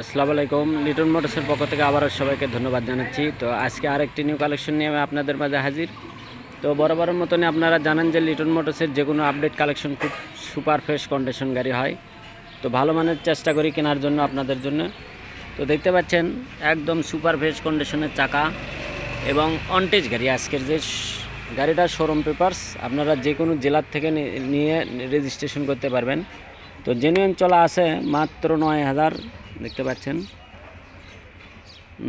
আসসালামু আলাইকুম। লিটন মোটরসের পক্ষ থেকে আবারও সবাইকে ধন্যবাদ জানাচ্ছি। তো আজকে আরেকটি নিউ কালেকশন নিয়ে আমি আপনাদের মাঝে হাজির। তো বরাবরের মতনই আপনারা জানেন যে লিটন মোটরসের যে কোনো আপডেট কালেকশন খুব সুপার ফ্রেশ কন্ডিশন গাড়ি হয়। তো ভালো মানের চেষ্টা করি কেনার জন্য আপনাদের জন্য। তো দেখতে পাচ্ছেন একদম সুপার ফ্রেশ কন্ডিশনের চাকা এবং অনটেজ গাড়ি। আজকের যে গাড়িটার শোরুম পেপারস আপনারা যে কোনো জেলার থেকে নিয়ে রেজিস্ট্রেশন করতে পারবেন। তো জেনুইন চলা আছে মাত্র 9,000, দেখতে পাচ্ছেন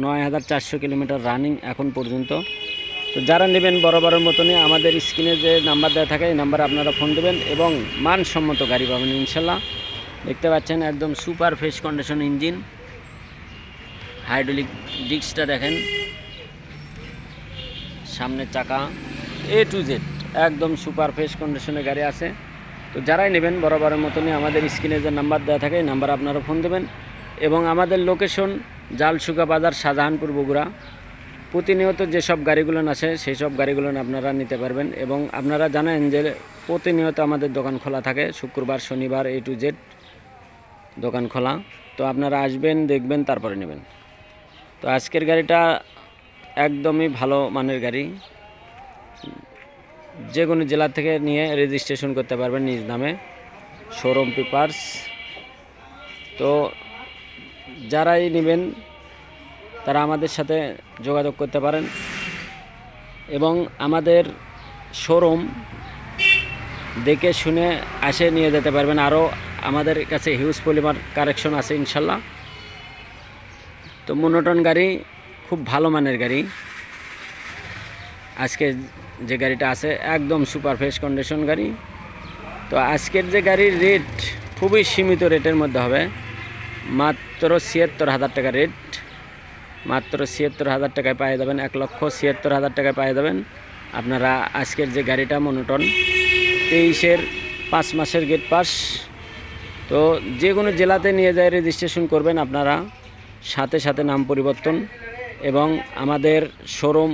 9,400 কিলোমিটার রানিং এখন পর্যন্ত। তো যারা নেবেন বরাবরের মতনই আমাদের স্ক্রিনে যে নাম্বার দেওয়া থাকে এই নাম্বারে আপনারা ফোন দেবেন এবং মানসম্মত গাড়ি পাবেন ইনশাল্লাহ। দেখতে পাচ্ছেন একদম super fresh condition engine, hydraulic ডিস্কটা দেখেন, সামনের চাকা A to Z একদম সুপার ফ্রেশ কন্ডিশনের গাড়ি আছে। তো যারাই নেবেন বরাবরের মতনই আমাদের স্ক্রিনে যে নাম্বার দেওয়া থাকে এই নাম্বারে আপনারা ফোন দেবেন এবং আমাদের লোকেশন জালসুকা বাজার, শাহজাহানপুর, বগুড়া। প্রতিনিয়ত যেসব গাড়িগুলো আসে সেই সব গাড়িগুলো আপনারা নিতে পারবেন এবং আপনারা জানেন যে প্রতিনিয়ত আমাদের দোকান খোলা থাকে, শুক্রবার শনিবার A to Z দোকান খোলা। তো আপনারা আসবেন, দেখবেন, তারপরে নেবেন। তো আজকের গাড়িটা একদমই ভালো মানের গাড়ি, যে কোনো জেলা থেকে নিয়ে রেজিস্ট্রেশন করতে পারবেন নিজ নামে, শোরুম পেপারস। তো যারাই নেবেন তারা আমাদের সাথে যোগাযোগ করতে পারেন এবং আমাদের শোরুম দেখে শুনে আসে নিয়ে যেতে পারবেন। আরও আমাদের কাছে হিউজ পরিমাণ কালেকশন আছে ইনশাল্লাহ। তো মোনোটন গাড়ি, খুব ভালো মানের গাড়ি। আজকে যে গাড়িটা আছে একদম সুপার ফ্রেশ কন্ডিশন গাড়ি। তো আজকের যে গাড়ির রেট খুবই সীমিত রেটের মধ্যে হবে, মাত্র ৭৬,০০০ টাকা রেট। মাত্র ৭৬,০০০ টাকায় পেয়ে যাবেন, ১,৭৬,০০০ টাকায় পেয়ে যাবেন আপনারা আজকের যে গাড়িটা মোনোটন। 23-এর 5 মাসের গেট পাস। তো যে কোনো জেলাতে নিয়ে যায় রেজিস্ট্রেশন করবেন আপনারা, সাথে সাথে নাম পরিবর্তন। এবং আমাদের শোরুম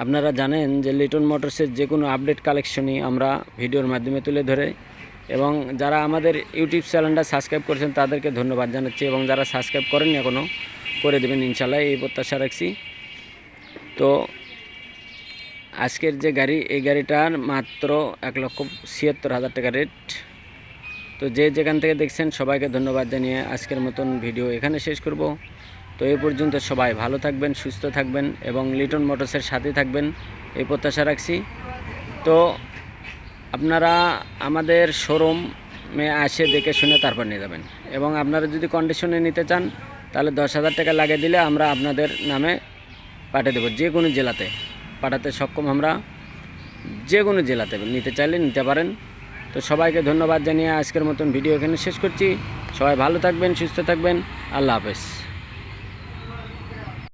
আপনারা জানেন যে লিটন মোটরসের যে কোনো আপডেট কালেকশনই আমরা ভিডিওর মাধ্যমে তুলে ধরে এবং যারা আমাদের ইউটিউব চ্যানেলটা সাবস্ক্রাইব করেছেন তাদেরকে ধন্যবাদ জানাচ্ছি এবং যারা সাবস্ক্রাইব করেননি এখনও করে দেবেন ইনশাল্লাহ, এই প্রত্যাশা রাখছি। তো আজকের যে গাড়ি, এই গাড়িটার মাত্র ১,৭৬,০০০ টাকা রেট। তো যে যেখান থেকে দেখছেন সবাইকে ধন্যবাদ জানিয়ে আজকের মতন ভিডিও এখানে শেষ করব। তো এই পর্যন্ত সবাই ভালো থাকবেন, সুস্থ থাকবেন এবং লিটন মোটরসের সাথে থাকবেন এই প্রত্যাশা রাখছি। তো আপনারা আমাদের শোরুমে আসে দেখে শুনে তারপর নিয়ে যাবেন এবং আপনারা যদি কন্ডিশনে নিতে চান তাহলে 10,000 টাকা লাগিয়ে দিলে আমরা আপনাদের নামে পাঠিয়ে দেবো। যে কোনো জেলাতে পাঠাতে সক্ষম আমরা, যে কোনো জেলাতে নিতে চাইলে নিতে পারেন। তো সবাইকে ধন্যবাদ জানিয়ে আজকের মতন ভিডিও এখানে শেষ করছি। সবাই ভালো থাকবেন, সুস্থ থাকবেন। আল্লাহ হাফেজ।